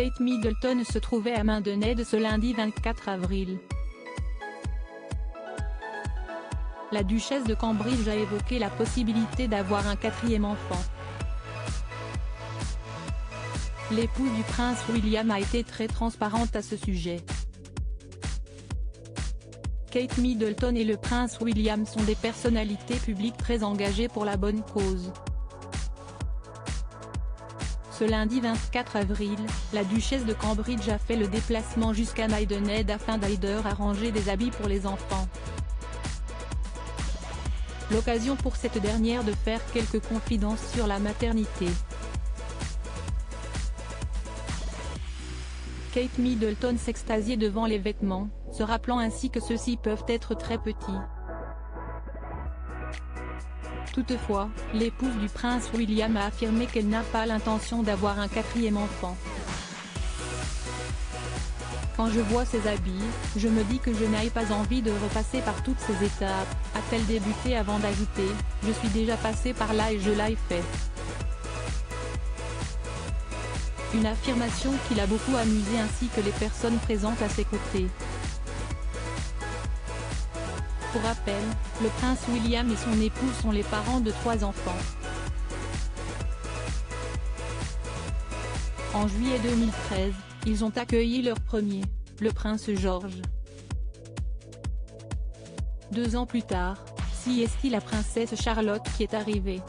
Kate Middleton se trouvait à main de Ned ce lundi 24 avril. La duchesse de Cambridge a évoqué la possibilité d'avoir un quatrième enfant. L'épouse du prince William a été très transparente à ce sujet. Kate Middleton et le prince William sont des personnalités publiques très engagées pour la bonne cause. Ce lundi 24 avril, la duchesse de Cambridge a fait le déplacement jusqu'à Maidenhead afin d'aider à ranger des habits pour les enfants. L'occasion pour cette dernière de faire quelques confidences sur la maternité. Kate Middleton s'extasiait devant les vêtements, se rappelant ainsi que ceux-ci peuvent être très petits. Toutefois, l'épouse du prince William a affirmé qu'elle n'a pas l'intention d'avoir un quatrième enfant. Quand je vois ces habits, je me dis que je n'ai pas envie de repasser par toutes ces étapes, a-t-elle débuté avant d'ajouter « Je suis déjà passée par là et je l'ai fait ». Une affirmation qui l'a beaucoup amusée ainsi que les personnes présentes à ses côtés. Pour rappel, le prince William et son épouse sont les parents de 3 enfants. En juillet 2013, ils ont accueilli leur premier, le prince George. 2 ans plus tard, c'est la princesse Charlotte qui est arrivée.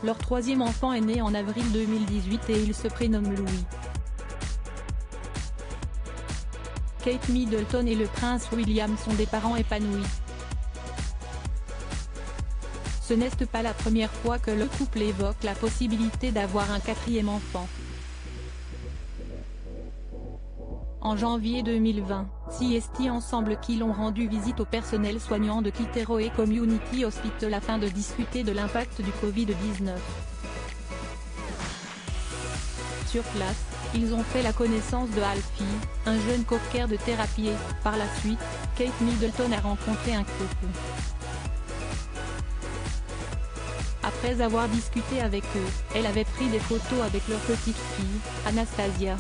Leur 3e enfant est né en avril 2018 et il se prénomme Louis. Kate Middleton et le prince William sont des parents épanouis. Ce n'est pas la première fois que le couple évoque la possibilité d'avoir un 4e enfant. En janvier 2020, c'est ensemble qu'ils ont rendu visite au personnel soignant de Clitheroe Community Hospital afin de discuter de l'impact du Covid-19. Sur place, ils ont fait la connaissance de Alfie, un jeune cocker de thérapie et, par la suite, Kate Middleton a rencontré un couple. Après avoir discuté avec eux, elle avait pris des photos avec leur petite fille, Anastasia.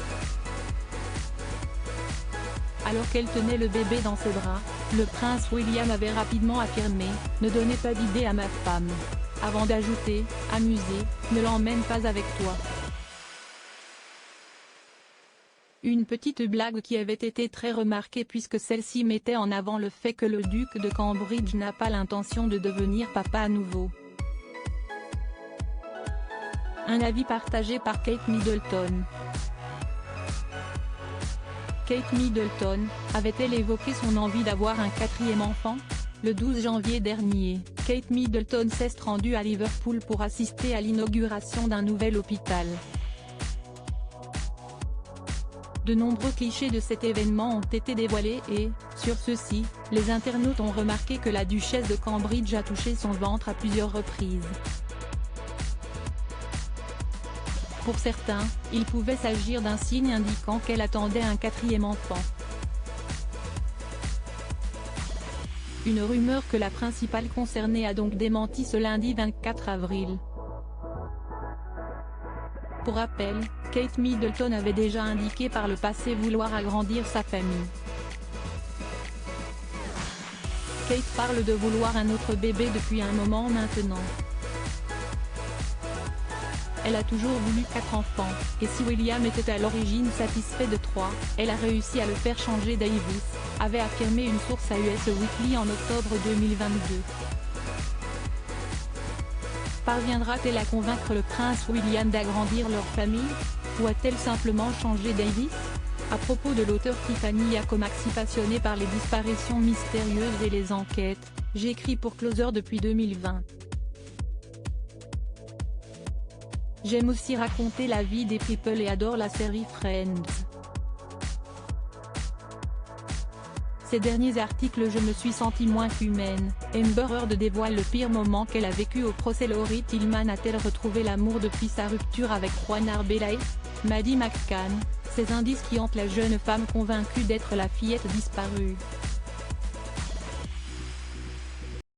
Alors qu'elle tenait le bébé dans ses bras, le prince William avait rapidement affirmé « Ne donnez pas d'idée à ma femme », avant d'ajouter « Amusé, ne l'emmène pas avec toi ». Une petite blague qui avait été très remarquée puisque celle-ci mettait en avant le fait que le duc de Cambridge n'a pas l'intention de devenir papa à nouveau. Un avis partagé par Kate Middleton. Kate Middleton, avait-elle évoqué son envie d'avoir un 4e enfant? Le 12 janvier dernier, Kate Middleton s'est rendue à Liverpool pour assister à l'inauguration d'un nouvel hôpital. De nombreux clichés de cet événement ont été dévoilés et, sur ceux-ci, les internautes ont remarqué que la duchesse de Cambridge a touché son ventre à plusieurs reprises. Pour certains, il pouvait s'agir d'un signe indiquant qu'elle attendait un 4e enfant. Une rumeur que la principale concernée a donc démenti ce lundi 24 avril. Pour rappel, Kate Middleton avait déjà indiqué par le passé vouloir agrandir sa famille. Kate parle de vouloir un autre bébé depuis un moment maintenant. Elle a toujours voulu 4 enfants, et si William était à l'origine satisfait de 3, elle a réussi à le faire changer Davis, avait affirmé une source à US Weekly en octobre 2022. Parviendra-t-elle à convaincre le prince William d'agrandir leur famille, ou a-t-elle simplement changé Davis? À propos de l'auteur Tiffany Yacomaxi passionnée par les disparitions mystérieuses et les enquêtes, j'écris pour Closer depuis 2020. J'aime aussi raconter la vie des people et adore la série Friends. Ces derniers articles je me suis sentie moins qu'humaine. Amber Heard dévoile le pire moment qu'elle a vécu au procès. Laurie Tillman a-t-elle retrouvé l'amour depuis sa rupture avec Juan Arbeláez? Maddie McCann, ces indices qui hantent la jeune femme convaincue d'être la fillette disparue.